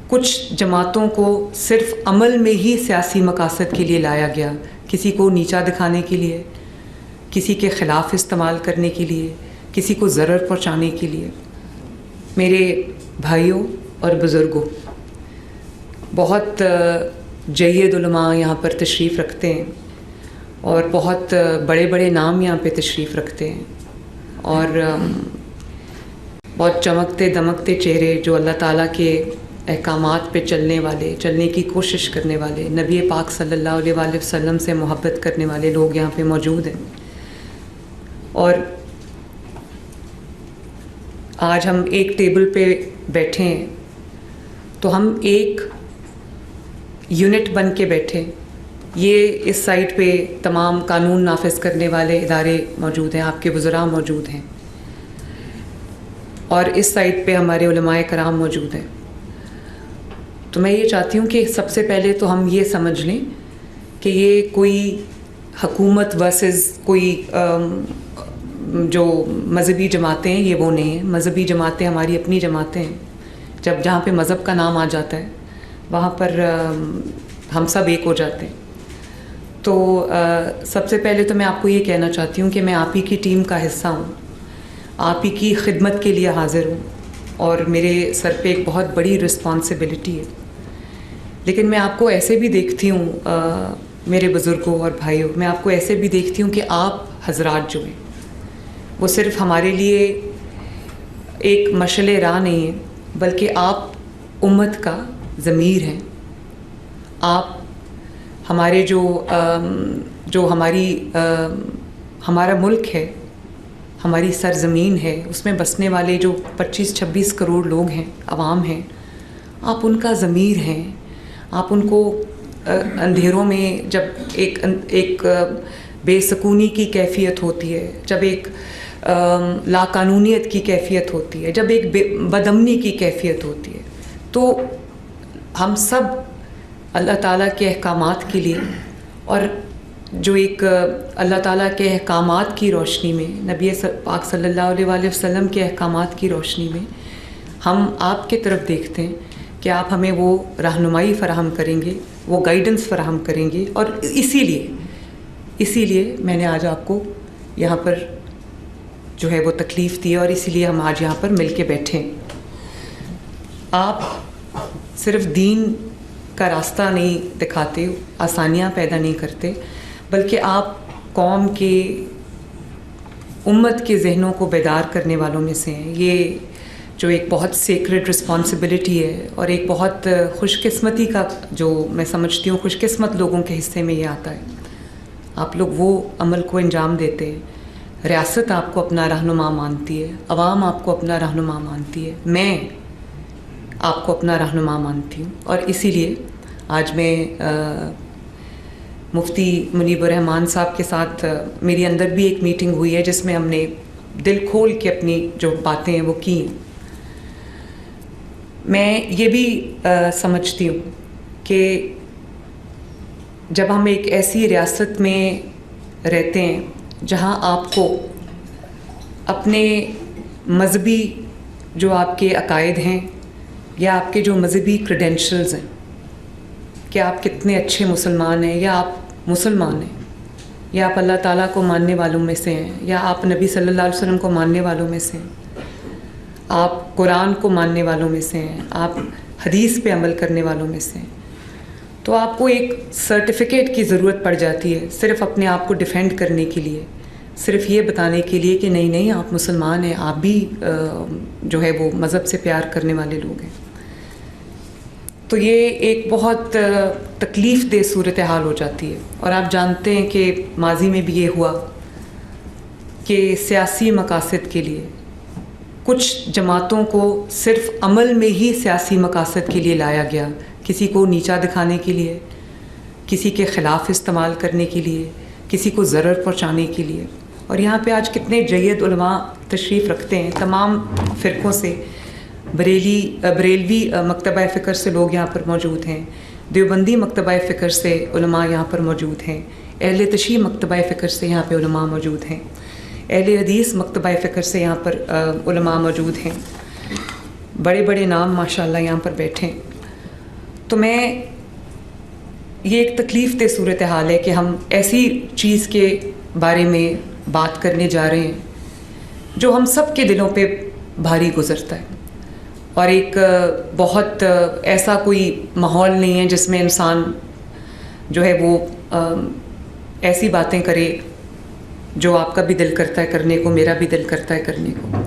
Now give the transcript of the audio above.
کچھ جماعتوں کو صرف عمل میں ہی سیاسی مقاصد کے لیے لایا گیا، کسی کو نیچا دکھانے کے لیے، کسی کے خلاف استعمال کرنے کے لیے، کسی کو ضرر پہنچانے کے لیے۔ میرے بھائیوں اور بزرگوں، بہت جید علماء یہاں پر تشریف رکھتے ہیں اور بہت بڑے بڑے نام یہاں پہ تشریف رکھتے ہیں، اور بہت چمکتے دمکتے چہرے جو اللہ تعالیٰ کے احکامات پہ چلنے کی کوشش کرنے والے، نبی پاک صلی اللہ علیہ وآلہ وسلم سے محبت کرنے والے لوگ یہاں پہ موجود ہیں۔ اور آج ہم ایک ٹیبل پہ بیٹھے ہیں تو ہم ایک یونٹ بن کے بیٹھے۔ یہ اس سائٹ پہ تمام قانون نافذ کرنے والے ادارے موجود ہیں، آپ کے وزراء موجود ہیں، اور اس سائٹ پہ ہمارے علماء کرام موجود ہیں۔ تو میں یہ چاہتی ہوں کہ سب سے پہلے تو ہم یہ سمجھ لیں کہ یہ کوئی حکومت ورسز کوئی جو مذہبی جماعتیں ہیں، یہ وہ نہیں ہیں۔ مذہبی جماعتیں ہماری اپنی جماعتیں ہیں، جہاں پہ مذہب کا نام آ جاتا ہے وہاں پر ہم سب ایک ہو جاتے ہیں۔ تو سب سے پہلے تو میں آپ کو یہ کہنا چاہتی ہوں کہ میں آپ ہی کی ٹیم کا حصہ ہوں، آپ ہی کی خدمت کے لیے حاضر ہوں، اور میرے سر پہ ایک بہت بڑی رسپانسبلٹی ہے۔ لیکن میں آپ کو ایسے بھی دیکھتی ہوں میرے بزرگوں اور بھائیوں، میں آپ کو ایسے بھی دیکھتی ہوں کہ آپ حضرات جو ہیں وہ صرف ہمارے لیے ایک مشعل راہ نہیں ہیں، بلکہ آپ امت کا ضمیر ہیں۔ آپ ہمارے جو ہمارا ملک ہے، ہماری سرزمین ہے، اس میں بسنے والے جو 25-26 کروڑ لوگ ہیں، عوام ہیں، آپ ان کا ضمیر ہیں۔ آپ ان کو اندھیروں میں جب ایک بے سکونی کی کیفیت ہوتی ہے، جب ایک لاقانونیت کی کیفیت ہوتی ہے، جب ایک بدامنی کی کیفیت ہوتی ہے، تو ہم سب اللہ تعالیٰ کے احکامات کے لیے، اور جو ایک اللہ تعالیٰ کے احکامات کی روشنی میں، نبی پاک صلی اللہ علیہ وآلہ وسلم کے احکامات کی روشنی میں ہم آپ کی طرف دیکھتے ہیں کہ آپ ہمیں وہ رہنمائی فراہم کریں گے، وہ گائیڈنس فراہم کریں گے، اور اسی لیے میں نے آج آپ کو یہاں پر جو ہے وہ تکلیف دی، اور اسی لیے ہم آج یہاں پر مل کے بیٹھے ہیں۔ آپ صرف دین کا راستہ نہیں دکھاتے، آسانیاں پیدا نہیں کرتے، بلکہ آپ قوم کے، امت کے ذہنوں کو بیدار کرنے والوں میں سے ہیں۔ یہ جو ایک بہت سیکرڈ رسپانسبلٹی ہے، اور ایک بہت خوش قسمتی کا، جو میں سمجھتی ہوں خوش قسمت لوگوں کے حصے میں یہ آتا ہے۔ آپ لوگ وہ عمل کو انجام دیتے ہیں۔ ریاست آپ کو اپنا رہنما مانتی ہے، عوام آپ کو اپنا رہنما مانتی ہے، میں آپ کو اپنا رہنما مانتی ہوں، اور اسی لیے آج میں مفتی منیب الرحمان صاحب کے ساتھ میری اندر بھی ایک میٹنگ ہوئی ہے، جس میں ہم نے دل کھول کے اپنی جو باتیں ہیں وہ کی ہیں۔ میں یہ بھی سمجھتی ہوں کہ جب ہم ایک ایسی ریاست میں رہتے ہیں جہاں آپ کو اپنے مذہبی جو آپ کے عقائد ہیں، یا آپ کے جو مذہبی کریڈینشلز ہیں، کہ آپ کتنے اچھے مسلمان ہیں، یا آپ مسلمان ہیں، یا آپ اللہ تعالیٰ کو ماننے والوں میں سے ہیں، یا آپ نبی صلی اللہ علیہ وسلم کو ماننے والوں میں سے ہیں، آپ قرآن کو ماننے والوں میں سے ہیں، آپ حدیث پہ عمل کرنے والوں میں سے ہیں، تو آپ کو ایک سرٹیفکیٹ کی ضرورت پڑ جاتی ہے، صرف اپنے آپ کو ڈیفینڈ کرنے کے لیے، صرف یہ بتانے کے لیے کہ نہیں آپ مسلمان ہیں، آپ بھی جو ہے وہ مذہب سے پیار کرنے والے لوگ ہیں۔ تو یہ ایک بہت تکلیف دہ صورتحال ہو جاتی ہے، اور آپ جانتے ہیں کہ ماضی میں بھی یہ ہوا کہ سیاسی مقاصد کے لیے کچھ جماعتوں کو صرف عمل میں ہی سیاسی مقاصد کے لیے لایا گیا، کسی کو نیچا دکھانے کے لیے، کسی کے خلاف استعمال کرنے کے لیے، کسی کو ضرر پہنچانے کے لیے۔ اور یہاں پہ آج کتنے جید علماء تشریف رکھتے ہیں تمام فرقوں سے، بریلوی مکتبہ فکر سے لوگ یہاں پر موجود ہیں، دیوبندی مکتبہ فکر سے علماء یہاں پر موجود ہیں، اہل تشیع مکتبہ فکر سے یہاں پہ علماء موجود ہیں، اہل حدیث مکتبہ فکر سے یہاں پر علماء موجود ہیں، بڑے بڑے نام ماشاءاللہ یہاں پر بیٹھے ہیں۔ تو میں یہ ایک تکلیف دہ صورتحال ہے کہ ہم ایسی چیز کے بارے میں بات کرنے جا رہے ہیں جو ہم سب کے دلوں پہ بھاری گزرتا ہے، اور ایک بہت ایسا کوئی ماحول نہیں ہے جس میں انسان جو ہے وہ ایسی باتیں کرے جو آپ کا بھی دل کرتا ہے کرنے کو، میرا بھی دل کرتا ہے کرنے کو.